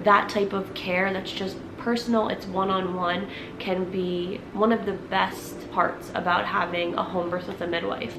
that type of care that's just personal, it's one-on-one, can be one of the best parts about having a home birth with a midwife.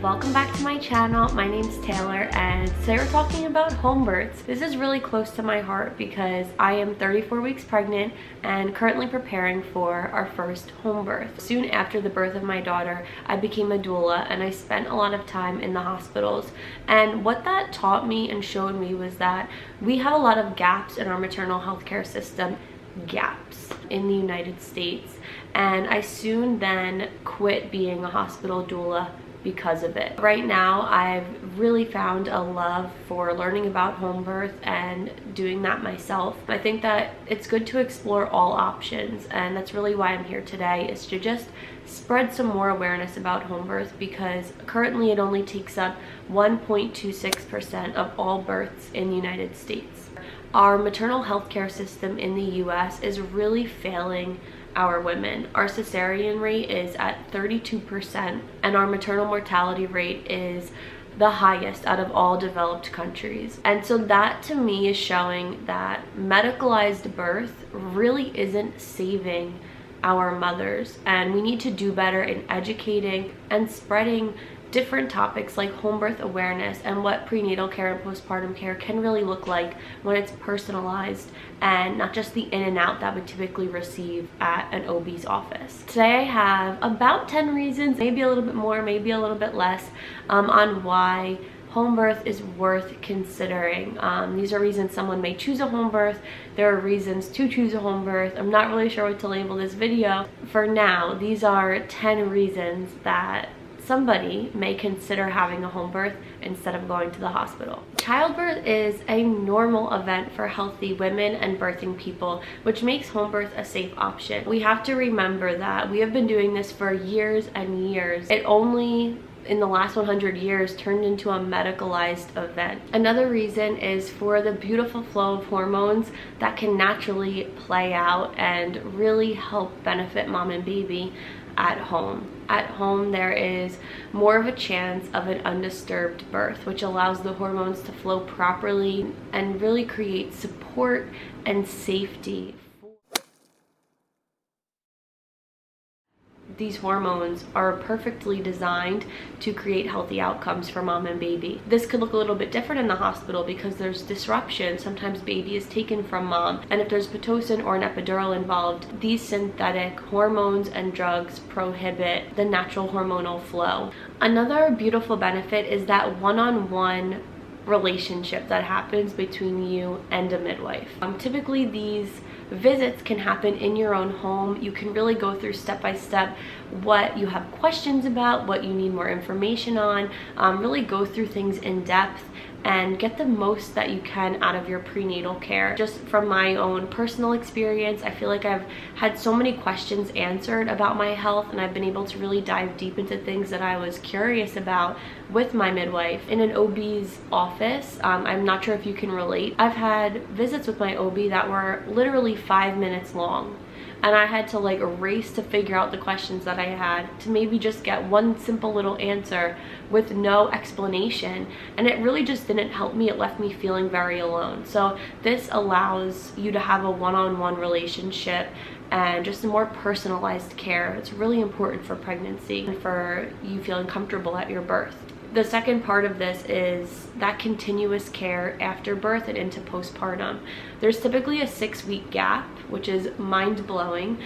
Welcome back to my channel. My name's Taylor and today we're talking about home births. This is really close to my heart because I am 34 weeks pregnant and currently preparing for our first home birth. Soon after the birth of my daughter, I became a doula and I spent a lot of time in the hospitals. And what that taught me and showed me was that we have a lot of gaps in our maternal health care system, gaps in the United States. And I soon then quit being a hospital doula because of it. Right now, I've really found a love for learning about home birth and doing that myself. I think that it's good to explore all options, and that's really why I'm here today, is to just spread some more awareness about home birth, because currently it only takes up 1.26% of all births in the United States. Our maternal health care system in the US is really failing our women. Our cesarean rate is at 32% and our maternal mortality rate is the highest out of all developed countries. And so that to me is showing that medicalized birth really isn't saving our mothers, and we need to do better in educating and spreading different topics like home birth awareness and what prenatal care and postpartum care can really look like when it's personalized and not just the in and out that we typically receive at an OB's office. Today I have about 10 reasons, maybe a little bit more, maybe a little bit less, on why home birth is worth considering. These are reasons someone may choose a home birth. There are reasons to choose a home birth. I'm not really sure what to label this video. For now, these are 10 reasons that somebody may consider having a home birth instead of going to the hospital. Childbirth is a normal event for healthy women and birthing people, which makes home birth a safe option. We have to remember that we have been doing this for years and years. It only in the last 100 years turned into a medicalized event. Another reason is for the beautiful flow of hormones that can naturally play out and really help benefit mom and baby at home. At home, there is more of a chance of an undisturbed birth, which allows the hormones to flow properly and really create support and safety. These hormones are perfectly designed to create healthy outcomes for mom and baby. This could look a little bit different in the hospital because there's disruption. Sometimes baby is taken from mom, and if there's Pitocin or an epidural involved, these synthetic hormones and drugs prohibit the natural hormonal flow. Another beautiful benefit is that one-on-one relationship that happens between you and a midwife. Typically these visits can happen in your own home. You can really go through step by step what you have questions about, what you need more information on, really go through things in depth and get the most that you can out of your prenatal care. Just from my own personal experience, I feel like I've had so many questions answered about my health, and I've been able to really dive deep into things that I was curious about with my midwife. In an OB's office, I'm not sure if you can relate, I've had visits with my OB that were literally 5 minutes long. And I had to like race to figure out the questions that I had to maybe just get one simple little answer with no explanation. And it really just didn't help me. It left me feeling very alone. So this allows you to have a one-on-one relationship and just a more personalized care. It's really important for pregnancy and for you feeling comfortable at your birth. The second part of this is that continuous care after birth and into postpartum. There's typically a 6-week gap, which is mind-blowing,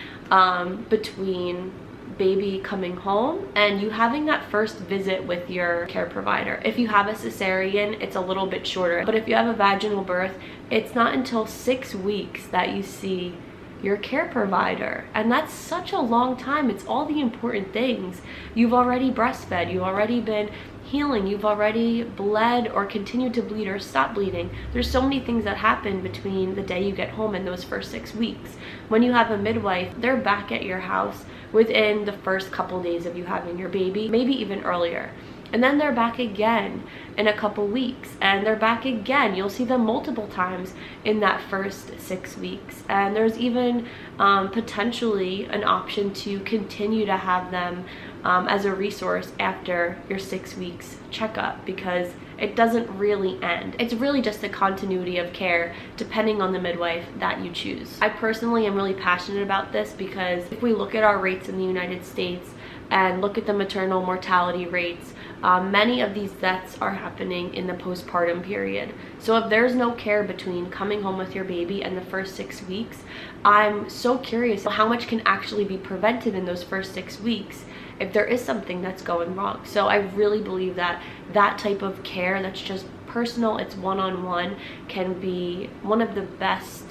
between baby coming home and you having that first visit with your care provider. If you have a cesarean, it's a little bit shorter, but if you have a vaginal birth, it's not until 6 weeks that you see your care provider, and that's such a long time. It's all the important things. You've already breastfed, you've already been healing, you've already bled or continued to bleed or stop bleeding. There's so many things that happen between the day you get home and those first 6 weeks. When you have a midwife, they're back at your house within the first couple days of you having your baby, maybe even earlier. And then they're back again in a couple weeks, and they're back again. You'll see them multiple times in that first 6 weeks. And there's even potentially an option to continue to have them as a resource after your 6 weeks checkup, because it doesn't really end. It's really just a continuity of care depending on the midwife that you choose. I personally am really passionate about this because if we look at our rates in the United States and look at the maternal mortality rates, many of these deaths are happening in the postpartum period. So if there's no care between coming home with your baby and the first 6 weeks, I'm so curious how much can actually be prevented in those first 6 weeks if there is something that's going wrong. So I really believe that that type of care that's just personal, it's one-on-one, can be one of the best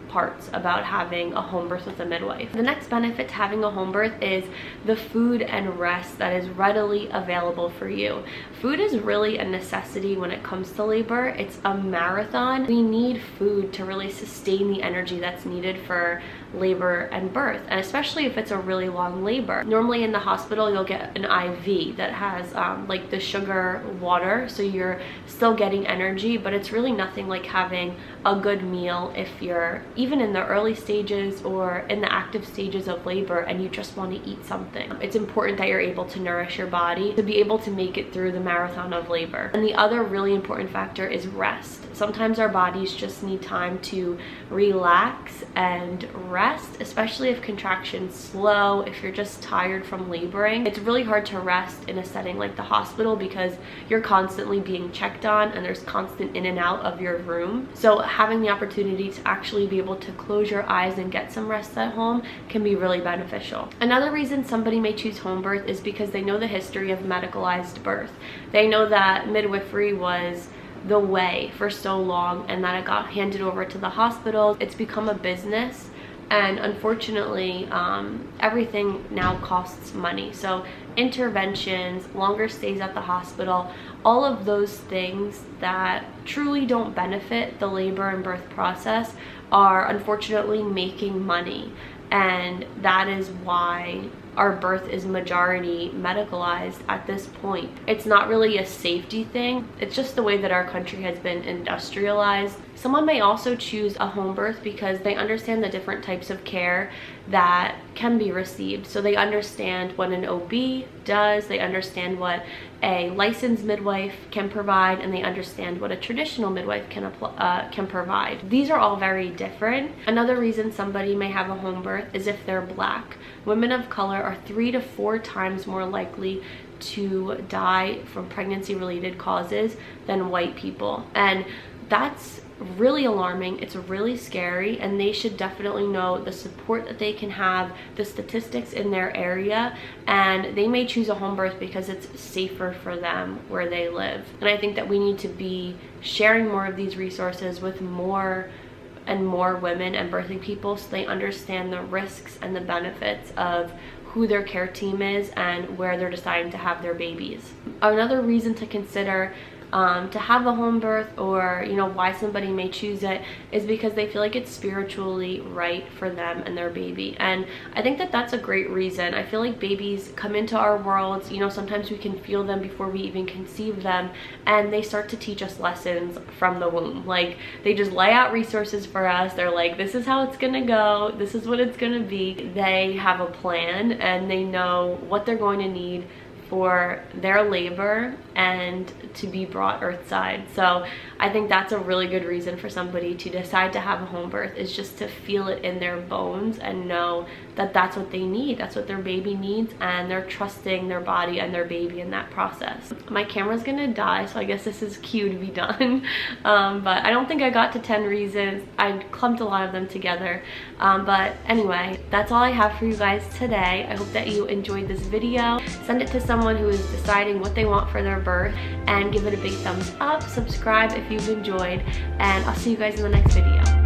parts about having a home birth with a midwife. The next benefit to having a home birth is the food and rest that is readily available for you. Food is really a necessity when it comes to labor. It's a marathon. We need food to really sustain the energy that's needed for labor and birth, and especially if it's a really long labor. Normally in the hospital you'll get an IV that has like the sugar water, so you're still getting energy, but it's really nothing like having a good meal if you're even in the early stages or in the active stages of labor and you just want to eat something. It's important that you're able to nourish your body to be able to make it through the marathon of labor. And the other really important factor is rest. Sometimes our bodies just need time to relax and rest, especially if contractions slow, if you're just tired from laboring. It's really hard to rest in a setting like the hospital because you're constantly being checked on and there's constant in and out of your room. So having the opportunity to actually be able to close your eyes and get some rest at home can be really beneficial. Another reason somebody may choose home birth is because they know the history of medicalized birth. They know that midwifery was the way for so long and that it got handed over to the hospitals. It's become a business, and unfortunately everything now costs money. So interventions, longer stays at the hospital, all of those things that truly don't benefit the labor and birth process are unfortunately making money. And that is why our birth is majority medicalized at this point. It's not really a safety thing, it's just the way that our country has been industrialized. Someone may also choose a home birth because they understand the different types of care that can be received. So they understand what an OB does, they understand what a licensed midwife can provide, and they understand what a traditional midwife can provide. These are all very different. Another reason somebody may have a home birth is if they're Black. Women of color are 3 to 4 times more likely to die from pregnancy-related causes than white people. And that's really alarming. It's really scary, and they should definitely know the support that they can have, the statistics in their area, and they may choose a home birth because it's safer for them where they live. And I think that we need to be sharing more of these resources with more and more women and birthing people so they understand the risks and the benefits of who their care team is and where they're deciding to have their babies. Another reason to consider to have a home birth, or why somebody may choose it, is because they feel like it's spiritually right for them and their baby. And I think that that's a great reason. I feel like babies come into our worlds, sometimes we can feel them before we even conceive them, and they start to teach us lessons from the womb. Like, they just lay out resources for us. They're like, this is how it's gonna go, this is what it's gonna be. They have a plan and they know what they're going to need for their labor and to be brought earthside. So I think that's a really good reason for somebody to decide to have a home birth, is just to feel it in their bones and know that that's what they need, that's what their baby needs, and they're trusting their body and their baby in that process. My camera's gonna die, so I guess this is cue to be done. But I don't think I got to 10 reasons. I clumped a lot of them together. But anyway, that's all I have for you guys today. I hope that you enjoyed this video. Send it to someone who is deciding what they want for their birth, and give it a big thumbs up. Subscribe if you've enjoyed, and I'll see you guys in the next video.